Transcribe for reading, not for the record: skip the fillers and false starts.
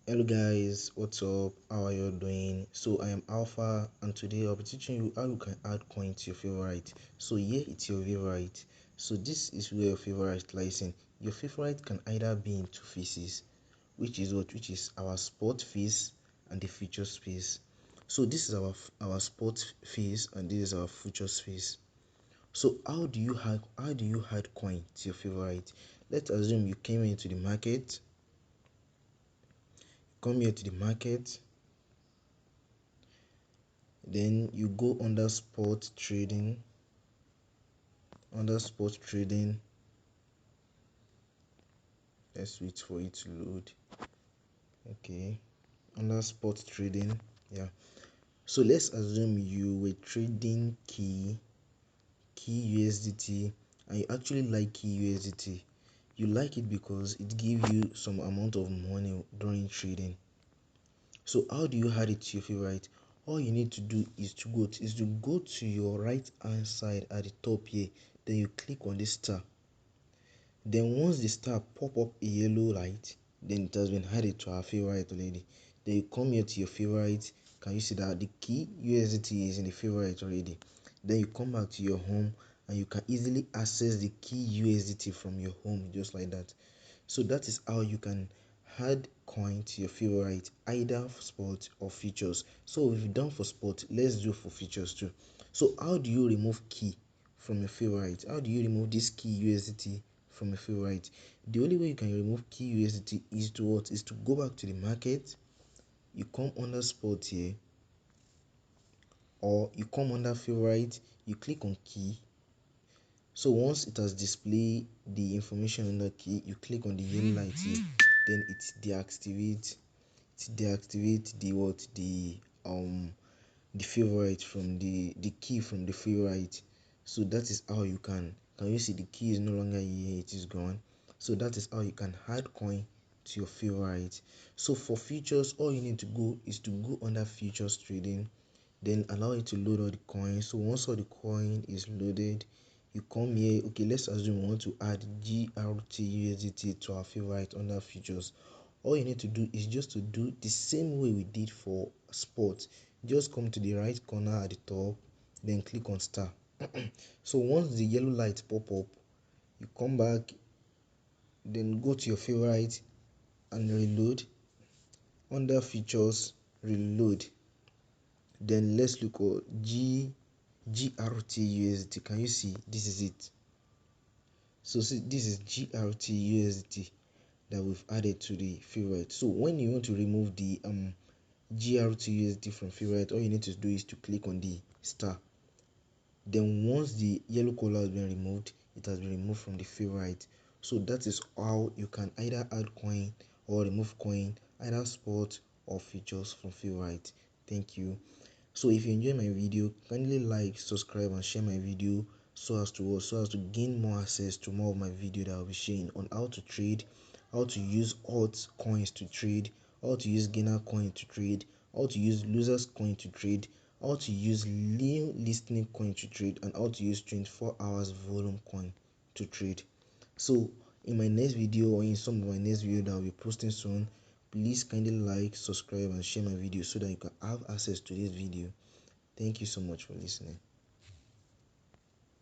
Hello guys, what's up? How are you doing? So I am Alpha and today I'll be teaching you how you can add coin to your favorite. So here it's your favorite. So this is where your favorite lies in. Your favorite can either be in two phases, which is what? Which is our sport phase and the future space. So this is our sport phase and this is our future space. So how do you add coin to your favorite? Let's assume you came into the market, come here to the market. Then you go under spot trading. Under spot trading, let's wait for it to load. Okay, under spot trading, yeah. So let's assume you were trading key USDT and you actually like key USDT. You like it because it gives you some amount of money during trading. So how do you add it to your favorite? All you need to do is to go to your right hand side at the top here. Then you click on this star. Then once the star pop up a yellow light, then it has been added to our favorite already. Then you come here to your favorite. Can you see that the key USDT is in the favorite already? Then you come back to your home and you can easily access the key USDT from your home just like that. So that is how you can add coin to your favorite, either for sport or features. So if you've done for sport, let's do for features too. So how do you remove key from your favorite? How do you remove this key USDT from your favorite? The only way you can remove key USDT is to what? Is to go back to the market. You come under sport here, or you come under favorite, you click on key. So once it has displayed the information on the key, you click on the yellow light here, then it deactivate the favorite from the key from the favorite. So that is how you can you see the key is no longer here, it is gone. So that is how you can add coin to your favorite. So for features, all you need to go is to go under futures trading, then allow it to load all the coins. So once all the coin is loaded, you come here. Okay, let's assume we want to add GRT to our favorite under features. All you need to do is just to do the same way we did for sport. Just come to the right corner at the top, then click on star. So once the yellow light pop up, you come back, then go to your favorite and reload. Under features, reload. Then let's look at GRT. Can you see? This is it. So see, this is GRT that we've added to the favorite. So when you want to remove the GRT from favorite, all you need to do is to click on the star. Then once the yellow color has been removed, it has been removed from the favorite. So that is how you can either add coin or remove coin, either sport or features from favorite. Thank you. So if you enjoy my video, kindly like, subscribe and share my video so as to gain more access to more of my video that I'll be sharing on how to trade, how to use alt coins to trade, how to use gainer coin to trade, how to use losers coin to trade, how to use new listening coin to trade, and how to use 24 hours volume coin to trade. So in my next video, or in some of my next video that I'll be posting soon, please kindly like, subscribe and share my video so that you can have access to this video. Thank you so much for listening.